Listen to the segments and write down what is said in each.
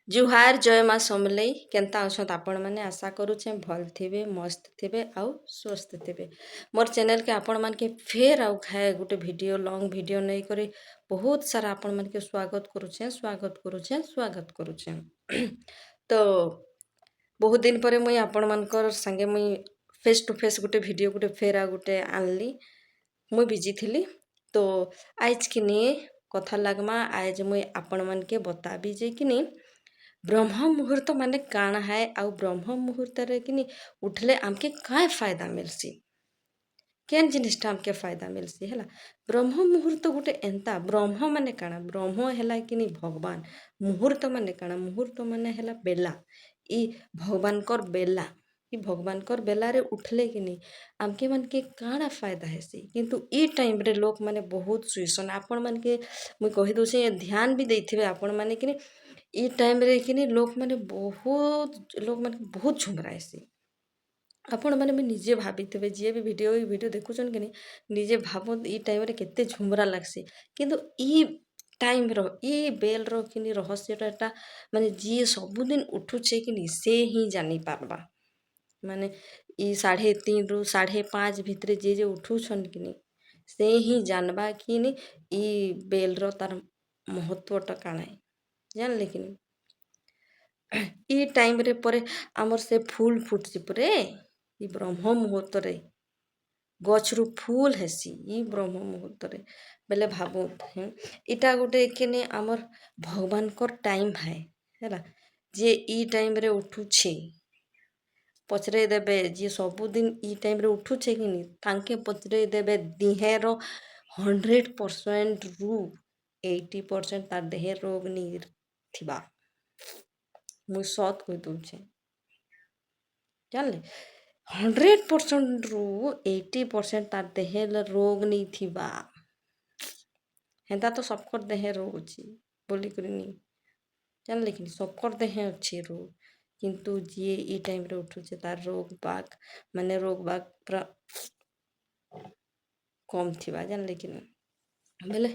जुहार जय माँ समलेई केन्ता अछत आपण मैंने आशा करुचे भल थे मस्त थे आउ स्वस्थ थे मोर चैनल के आपण मान के फेर आउ खाए गोटे वीडियो लॉन्ग वीडियो नहीं करे बहुत सारा आपण मान के स्वागत करुचे स्वागत करुचे स्वागत करुचे तो बहुत दिन पर मुई आपण मानकर संगे मुई फेस टू फेस गोटे वीडियो गोटे फेर आ गोटे आनली मुई बिजी थी तो आज कि नहीं कथा लगमा आज मुई आपण मान के बताबी जे कि नहीं ब्रह्म मुहूर्त माने काण है आउ ब्रह्म मुहूर्त रे कि उठले आमके काय फायदा मिलसी केन जिनिसटा आमके फायदा मिलसी है ब्रह्म मुहूर्त गोटे एंता ब्रह्म माने काण ब्रह्म है कि भगवान मुहूर्त माने काण मुहूर्त माने है बेला ई भगवान कर बेला ई भगवान कर बेला रे उठले कि नहीं आमके मन के काଣା फायदा हेसी किंतु ई टाइम रे लोक माने बहुत सुइसन आपण मन के मुई कहि दोछे ध्यान भी देथिबे आपण माने कि ई टाइम रे कि लोक माने बहुत झुमराएसी आपण मैंने भी निजे भाभी थे जी भी वीडियो देखुन कि निजे भाव ई टाइम रे केते झुमरा लगसी किंतु ई टाइम रो ई बेल रो कि रहस्यटा माने जी सबुदिन उठुचे कि से ही जानी पारबा माने ई 3:30 रु 5:30 भितर जे उठुछन कि से ही जानबा कि ई बेल रो तार महत्वटा काଣା जानले कि ई टाइम रे परे आमर से फूल फुटसी परे ई ब्रह्म मुहूर्त रे गछरु फूल हेसी ई ब्रह्म मुहूर्त रे बेले भाबु इटा गोटे केने आमर भगवान को टाइम है हैला जे ई टाइम रे उठुछे पचरे देबे जे सबुदिन ई टाइम रे उठुछे कि तांके पचरे देबे दिहेर 100% रु 80% तार देह रोग नी थिबा मुई सत कहि दउछे जानले 100% रु 80% तार देह रोग नहीं थिबा हेंता तो सबकर देह रोग अच्छी बोली करी जानले कि सबकर देह अच्छी रोग किंतु जी ई टाइम रे उठुचे तार रोग बाग माने रोग बाग पूरा कम थिबा जानले कि बेले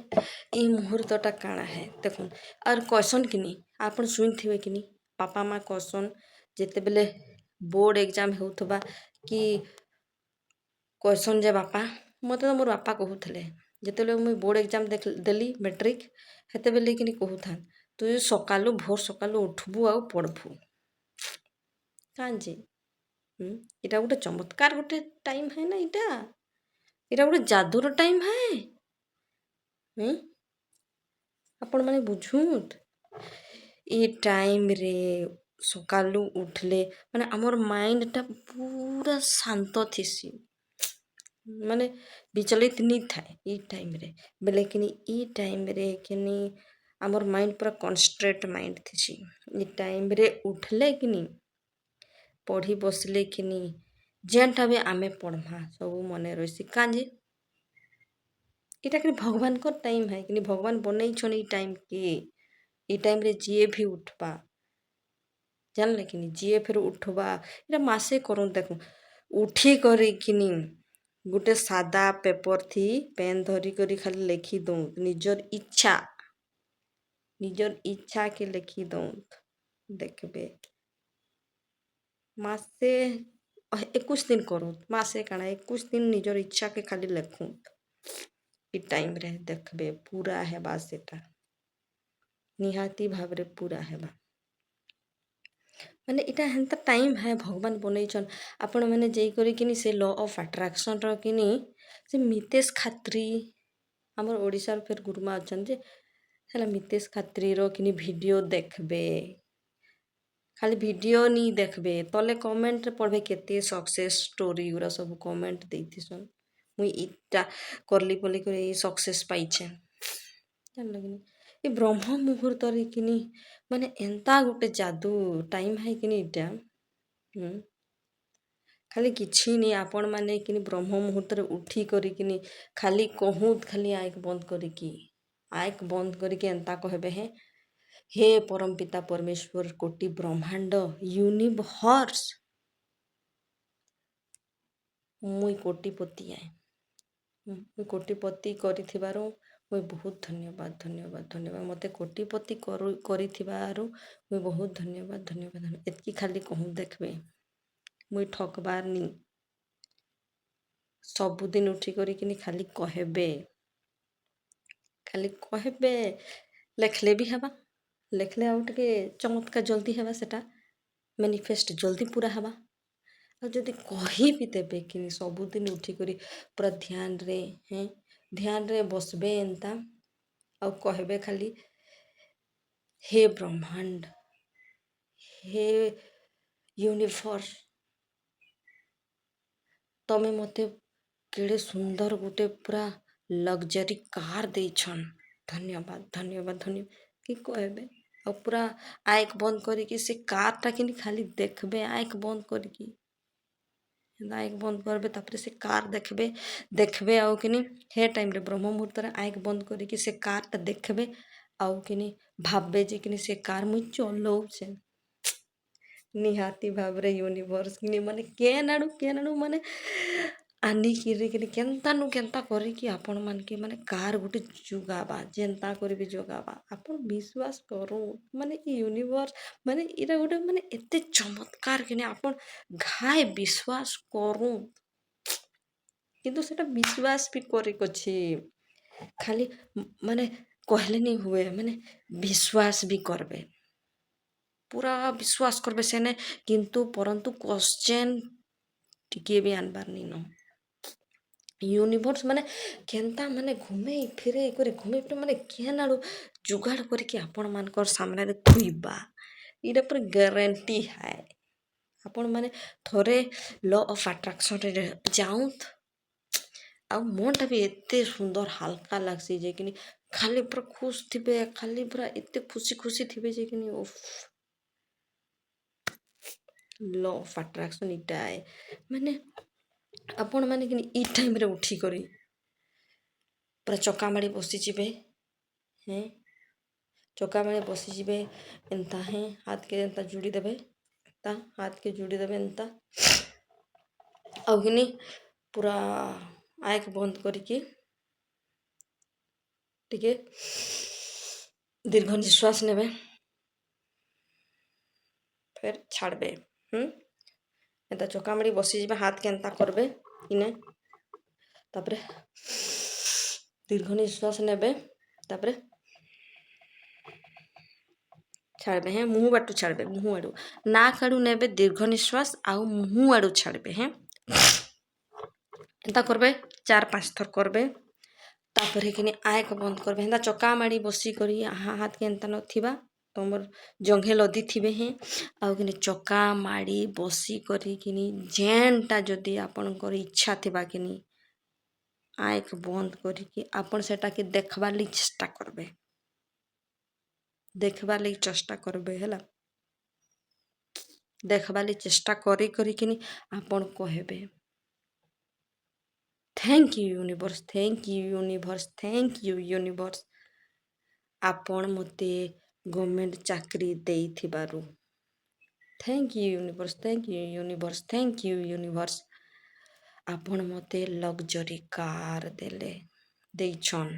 ई मुहूर्तटा काଣା है देखुन और क्वेश्चन कि आपण सुन थिबे कि पापा माँ क्वेश्चन जेते बेले बोर्ड एग्जाम होउथबा कि क्वेश्चन जे बापा मते तो मोर बापा कहूथले जेते मुई बोर्ड एग्जाम देली मैट्रिक हेते बेले कि कहूथान तू सकालू भोर सकालू उठबू आ पढ़बू कांजे इटा गोटे चमत्कार गोटे टाइम है ना इटा गोटे जादूर टाइम है आपण माने बुझुत ई टाइम रे सकालू उठले माने आमर माइंड टा पूरा शांत थिसी माने विचलित नहीं थाए ई टाइम रे बेले कि ई टाइम रे कि आमर माइंड पूरा कॉन्स्ट्रेट माइंड थिसी ई टाइम रे उठले कि पढ़ी बसले कि जेनटा भी आमे पढ़मा सब मने रही कांजे इटा कि भगवान को टाइम है कि भगवान बनई छन ई टाइम के ई टाइम रे जी भी उठबा जानले कि जी फिर उठबा इटा मासे करूँ देखू उठी करी कि गोटे सादा पेपर थी पेन धरी करी खाली लिखी दऊँ निजर इच्छा के लिखी दऊँ देखबे मासे 21 दिन करूँ मासे काना 21 दिन निजर इच्छा के खाली लिखूँ ई टाइम रे देखबे पूरा हेबा सेटा निहाती भावरे पूरा हेबा माने इटा हेन्ता टाइम है भगवान बनईछन आपण माने जेई करी कि से लॉ ऑफ अट्रैक्शन रो कि से मितेश खात्री हमर ओडिसा फिर गुरुमा अछन जे हला मितेश खात्री रो कि वीडियो देखबे खाली वीडियो नहीं देखबे तले कमेंट रे पढ़बे केते सक्सेस स्टोरी गुरा सब कमेंट देथिसन मुई इटा करली बोली करे सक्सेस पाइछे जानल कि ये ब्रह्म मुहूर्त रे कि माने एंता गोटे जादू टाइम है कि इटा खाली किछि नहीं आपण माने कि ब्रह्म मुहूर्त रे उठी करी कि खाली कहूँ खाली आँख बंद करके एंता कहबे हे परम पिता परमेश्वर कोटि ब्रह्मांड यूनिवर्स मुई कोटिपति है मुई कोटिपति करिथिबारो ମୁଇଁ ବହୁତ ଧନ୍ୟବାଦ ମୋତେ କୋଟିପତି କରିଥିବାରୁ ମୁଇଁ ବହୁତ ଧନ୍ୟବାଦ ଏତ୍କି ଖାଲି କହୁଁ ଦେଖବେ ମୁଇଁ ଠକବାର ନି ସବୁଦିନ ଉଠି କରିକିନି ଖାଲି କହେବେ ଲେଖଲେ ବି ହେବା ଲେଖଲେ ଆଉ ଟିକେ ଚମତ୍କାର ଜଲ୍ଦି ହେବା ସେଟା ମ୍ୟାନିଫେଷ୍ଟ ଜଲ୍ଦି ପୁରା ହେବା ଆଉ ଯଦି କହିବି ଦେବେ କିନି ସବୁଦିନ ଉଠିକରି ପୁରା ଧ୍ୟାନରେ ବସବେ ଏନ୍ତା ଆଉ କହିବେ ଖାଲି ହେ ବ୍ରହ୍ମାଣ୍ଡ ହେ ୟୁନିଭର୍ସ ତମେ ମୋତେ କେଡ଼େ ସୁନ୍ଦର ଗୋଟେ ପୁରା ଲକ୍ଜରୀ କାର୍ ଦେଇଛନ୍ ଧନ୍ୟବାଦ କି କହିବେ ଆଉ ପୁରା ଆଇକ୍ ବନ୍ଦ କରିକି ସେ କାର୍ଟା କିନି ଖାଲି ଦେଖବେ ଆଇକ୍ ବନ୍ଦ କରିକି ଆଇକ୍ ବନ୍ଦ କରିବେ ତାପରେ ସେ କାର୍ ଦେଖବେ ଆଉ କିନି ହେ ଟାଇମ୍ରେ ବ୍ରହ୍ମ ମୁହୂର୍ତ୍ତରେ ଆଇକ୍ ବନ୍ଦ କରିକି ସେ କାର୍ଟା ଦେଖବେ ଆଉ କିନି ଭାବବେ ଯେ କିନି ସେ କାର୍ ମୁଇଁ ଚଲଉଛେ ନିହାତି ଭାବରେ ୟୁନିଭର୍ସ କିନି ମାନେ କେନ୍ ଆଡ଼ୁ ମାନେ ଆନିକିରି କେନ୍ତା କରିକି ଆପଣ ମାନକେ ମାନେ କାର୍ ଗୋଟେ ଯୋଗାବା ଯେନ୍ତା କରିବି ଯୋଗାବା ଆପଣ ବିଶ୍ୱାସ କରୁ ମାନେ ୟୁନିଭର୍ସ ମାନେ ଏଇଟା ଗୋଟେ ମାନେ ଏତେ ଚମତ୍କାର କିନି ଆପଣ ଘାଏ ବିଶ୍ୱାସ କରୁ କିନ୍ତୁ ସେଟା ବିଶ୍ୱାସ ବି କରିକଛି ଖାଲି ମାନେ କହିଲେନି ହୁଏ ମାନେ ବିଶ୍ୱାସ ବି କରବେ ପୁରା ବିଶ୍ୱାସ କରିବେ ସେନେ କିନ୍ତୁ ପରନ୍ତୁ କ୍ୱଶ୍ଚେନ୍ ଟିକେ ବି ଆନବାର ନିନ ୟୁନିଭର୍ସ ମାନେ କେନ୍ତା ମାନେ ଘୁମେଇ ଫିରେ ମାନେ କେନ୍ ଆଡ଼ୁ ଯୁଗାଡ଼ କରିକି ଆପଣ ମାନଙ୍କର ସାମ୍ନାରେ ଥୁଇବା ଏଇଟା ପୁରା ଗ୍ୟାରେଣ୍ଟି ହାଏ ଆପଣ ମାନେ ଥରେ ଲ ଅଫ୍ ଆଟ୍ରାକ୍ସନରେ ଯାଉନ୍ତ ଆଉ ମନଟା ବି ଏତେ ସୁନ୍ଦର ହାଲକା ଲାଗ୍ସି ଯେ କିନି ଖାଲି ପୁରା ଖୁସ୍ ଥିବେ ଖାଲି ପୁରା ଏତେ ଖୁସି ଥିବେ ଯେ କିନି ଓଫ୍ ଲ ଅଫ୍ ଆଟ୍ରାକ୍ସନ୍ ଇଟା ମାନେ ଆପଣ ମାନେ କିନି ଇ ଟାଇମ୍ରେ ଉଠିକରି ପୁରା ଚକା ମାଡ଼ି ବସିଯିବେ ହେଁ ଚକା ମାଡ଼ି ବସିଯିବେ ଏନ୍ତା ହାତକେ ଏନ୍ତା ଯୋଡ଼ି ଦେବେ ଏନ୍ତା ହାତକେ ଯୋଡ଼ି ଦେବେ ଏନ୍ତା ଆଉ କିନି ପୁରା ଆଇକ୍ ବନ୍ଦ କରିକି ଟିକେ ଦୀର୍ଘ ନିଶ୍ୱାସ ନେବେ ଫେର୍ ଛାଡ଼ବେ ଏନ୍ତା ଚକା ମାଡ଼ି ବସିଯିବେ ହାତକେ ଏନ୍ତା କରବେ ଇନେ ତାପରେ ଦୀର୍ଘ ନିଶ୍ୱାସ ନେବେ ତାପରେ ଛାଡ଼ବେ ମୁହଁ ବାଟୁ ଛାଡ଼ବେ ମୁହଁ ଆଡ଼ୁ ନାକ ଆଡ଼ୁ ନେବେ ଦୀର୍ଘ ନିଶ୍ୱାସ ଆଉ ମୁହଁ ଆଡ଼ୁ ଛାଡ଼ବେ ଏନ୍ତା କରବେ 4-5 ଥର କରବେ ତାପରେ କିନି ଆଇକ୍ ବନ୍ଦ କରବେ ହେନ୍ତା ଚକା ମାଡ଼ି ବସିକରି ହାତକେ ଏନ୍ତା ନଥିବା ତମର ଜଙ୍ଘେ ଲଦି ଥିବେ ଆଉ କିନି ଚକା ମାଡ଼ି ବସି କରିକିନି ଯେନ୍ଟା ଯଦି ଆପଣଙ୍କର ଇଚ୍ଛା ଥିବା କିନି ଆଇକ୍ ବନ୍ଦ କରିକି ଆପଣ ସେଟାକେ ଦେଖବାର୍ ଲାଗି ଚେଷ୍ଟା କରବେ ହେଲା ଦେଖବାର୍ ଲାଗି ଚେଷ୍ଟା କରିକିନି ଆପଣ କହିବେ ଥ୍ୟାଙ୍କ ୟୁ ୟୁନିଭର୍ସ ଆପଣ ମୋତେ ଗଭର୍ଣ୍ଣମେଣ୍ଟ ଚାକିରି ଦେଇଥିବାରୁ ଥ୍ୟାଙ୍କ ୟୁ ୟୁନିଭର୍ସ ଆପଣ ମୋତେ ଲକ୍ଜରୀ କାର୍ ଦେଇଛନ୍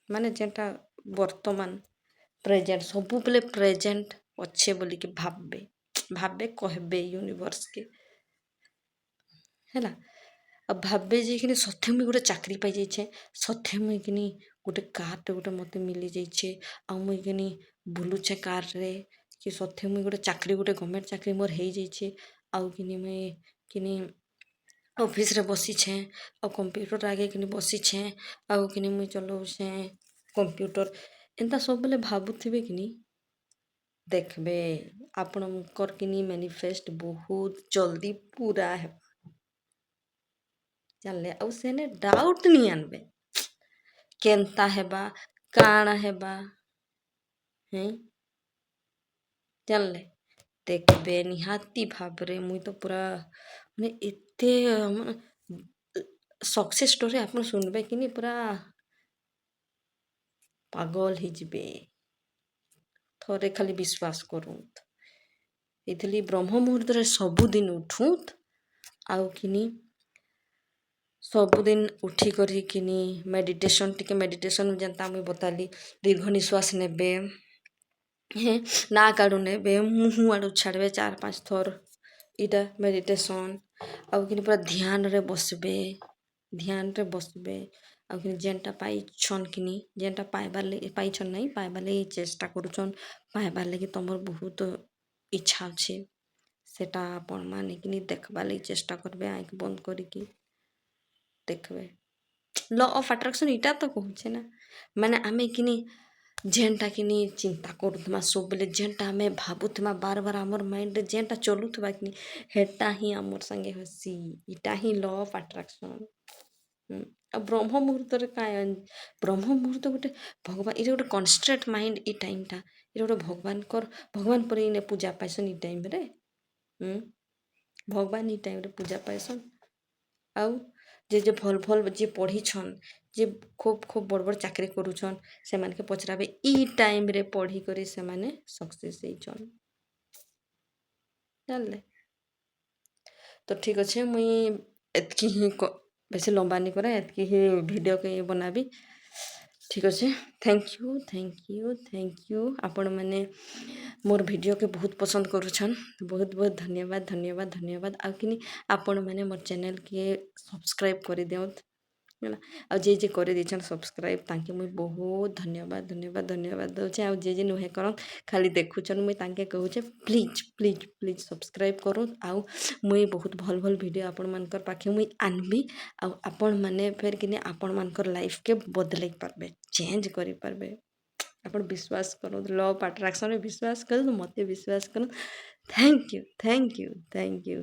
ମାନେ ଯେନ୍ଟା ବର୍ତ୍ତମାନ ପ୍ରେଜେଣ୍ଟ ସବୁବେଳେ ପ୍ରେଜେଣ୍ଟ ଅଛେ ବୋଲିକି ଭାବେ କହିବେ ୟୁନିଭର୍ସକେ ହେଲା ଆଉ ଭାବେ ଯେ କିନି ସଥେ ମୁଇଁ ଗୋଟେ ଚାକିରି ପାଇଯାଇଛେ ସଥେ ମୁଇଁ କିନି ଗୋଟେ କାର୍ଟେ ଗୋଟେ ମୋତେ ମିଳିଯାଇଛେ ଆଉ ମୁଇଁ କିନି ବୁଲୁଛେ କାର୍ରେ କି ସଥେ ମୁଇଁ ଗୋଟେ ଚାକିରି ଗୋଟେ ଗଭର୍ଣ୍ଣମେଣ୍ଟ ଚାକିରି ମୋର ହେଇଯାଇଛେ ଆଉ କିନି ମୁଇଁ କିନି ଅଫିସ୍ରେ ବସିଛେଁ ଆଉ କମ୍ପ୍ୟୁଟର ଆଗେ କିନି ବସିଛେଁ ଆଉ କିନି ମୁଇଁ ଚଲଉଛେଁ କମ୍ପ୍ୟୁଟର ଏନ୍ତା ସବୁବେଳେ ଭାବୁଥିବେ କିନି ଦେଖବେ ଆପଣଙ୍କର କିନି ମ୍ୟାନିଫେଷ୍ଟ ବହୁତ ଜଲ୍ଦି ପୁରା ହେବା ଜାଣିଲେ ଆଉ ସେନେ ଡାଉଟ୍ ନି ଆନବେ କେନ୍ତା ହେବା କାଣା ହେବା ଜାଣିଲେ ଦେଖବେ ନିହାତି ଭାବରେ ମୁଇଁ ତ ପୁରା ମାନେ ଏତେ ମାନେ ସକ୍ସେସ୍ ଷ୍ଟୋରି ଆପଣ ଶୁଣବେ କିନି ପୁରା ପାଗଲ ହେଇଯିବେ ଥରେ ଖାଲି ବିଶ୍ୱାସ କରୁନ୍ତ୍ ଏଇଥିଲି ବ୍ରହ୍ମ ମୁହୂର୍ତ୍ତରେ ସବୁଦିନ ଉଠୁନ୍ତ୍ ଆଉ କିନି ସବୁଦିନ ଉଠି କରିକିନି ମେଡ଼ିଟେସନ୍ ଯେନ୍ତା ମୁଇଁ ବତାଲି ଦୀର୍ଘ ନିଶ୍ୱାସ ନେବେ। ହେଁ ନାକ୍ ଆଡ଼ୁ ନେବେ ମୁହଁ ଆଡ଼ୁ ଛାଡ଼ବେ 4-5 ଥର ଇଟା ମେଡ଼ିଟେସନ୍। ଆଉ କିନି ପୁରା ଧ୍ୟାନରେ ବସବେ ଆଉ କିନି ଯେନ୍ଟା ପାଇଛନ୍ କିନି ଯେନ୍ଟା ପାଇଛନ୍ ନାଇଁ ପାଇବାର୍ ଲାଗି ଚେଷ୍ଟା କରୁଛନ୍ ପାଇବାର୍ ଲାଗି ତମର ବହୁତ ଇଚ୍ଛା ଅଛି ସେଟା ଆପଣ ମାନେ କିନି ଦେଖ୍ବାର୍ ଲାଗି ଚେଷ୍ଟା କରବେ ଆଇଁଖ ବନ୍ଦ କରିକି ଦେଖବେ। ଲ ଅଫ୍ ଆଟ୍ରାକ୍ସନ୍ ଇଟା ତ କହୁଛେ ନା ମାନେ ଆମେ କିନି ଯେନ୍ଟା କିନି ଚିନ୍ତା କରୁଥିମା ସବୁବେଲେ ଯେନ୍ଟା ଆମେ ଭାବୁଥିମା ବାର ବାର ଆମର୍ ମାଇଣ୍ଡରେ ଯେନ୍ଟା ଚଲୁଥିବା କିନି ହେଟା ହିଁ ଆମର୍ ସାଙ୍ଗେ ହେସି ଇଟା ହିଁ ଲ ଅଫ୍ ଆଟ୍ରାକ୍ସନ୍। ଆଉ ବ୍ରହ୍ମ ମୁହୂର୍ତ୍ତରେ କାଏଁ ବ୍ରହ୍ମ ମୁହୂର୍ତ୍ତ ଗୋଟେ ଭଗବାନ ଇଟା ଗୋଟେ କନଷ୍ଟ୍ରେଟ୍ ମାଇଣ୍ଡ ଇ ଟାଇମ୍ଟା ଇଟା ଗୋଟେ ଭଗବାନ ପରେ ଇନେ ପୂଜା ପାଇସନ୍ ଇ ଟାଇମ୍ରେ। ଭଗବାନ ଇ ଟାଇମ୍ରେ ପୂଜା ପାଇସନ୍। ଆଉ ଯେ ଭଲ୍ ଯିଏ ପଢ଼ିଛନ୍ ଯେ ଖୋବ୍ ବଡ଼ ଚାକିରି କରୁଛନ୍ ସେମାନ୍କେ ପଚ୍ରାବେ ଇ ଟାଇମ୍ରେ ପଢ଼ିକରି ସେମାନେ ସକ୍ସେସ୍ ହେଇଛନ୍। ଜାଣିଲେ ତ ଠିକ୍ ଅଛେ ମୁଇଁ ଏତ୍କି ହିଁ ବେଶୀ ଲମ୍ବା ନି କରେ ଏତ୍କି ହିଁ ଭିଡ଼ିଓକେ ବନାବି। ଠିକ୍ ଅଛେ ଥ୍ୟାଙ୍କ ୟୁ ଆପଣମାନେ ମୋର୍ ଭିଡ଼ିଓକେ ବହୁତ ପସନ୍ଦ କରୁଛନ୍ ବହୁତ ଧନ୍ୟବାଦ। ଆଉ କିନି ଆପଣମାନେ ମୋର୍ ଚ୍ୟାନେଲ୍କେ ସବସ୍କ୍ରାଇବ୍ କରିଦିଅନ୍ତ୍ ହେଲା। ଆଉ ଯେ କରିଦେଇଛନ୍ ସବସ୍କ୍ରାଇବ୍ ତାଙ୍କେ ମୁଇଁ ବହୁତ ଧନ୍ୟବାଦ ଦଉଛେ। ଆଉ ଯେ ନୁହେଁ କରନ୍ ଖାଲି ଦେଖୁଛନ୍ ମୁଇଁ ତାଙ୍କେ କହୁଛେ ପ୍ଲିଜ୍ ସବସ୍କ୍ରାଇବ୍ କରୁନ୍। ଆଉ ମୁଇଁ ବହୁତ ଭଲ୍ ଭିଡ଼ିଓ ଆପଣମାନଙ୍କର ପାଖେ ମୁଇଁ ଆନବି। ଆଉ ଆପଣମାନେ ଫେର୍ କିନି ଆପଣମାନଙ୍କର ଲାଇଫ୍କେ ବଦଲେଇ ପାରବେ ଚେଞ୍ଜ କରିପାରବେ। ଆପଣ ବିଶ୍ୱାସ କରନ୍ତୁ ଲ ଅଫ୍ ଆଟ୍ରାକ୍ସନ୍ରେ ବିଶ୍ୱାସ କରନ୍ତୁ ମତେ ବିଶ୍ୱାସ କରନ୍ତୁ। Thank you.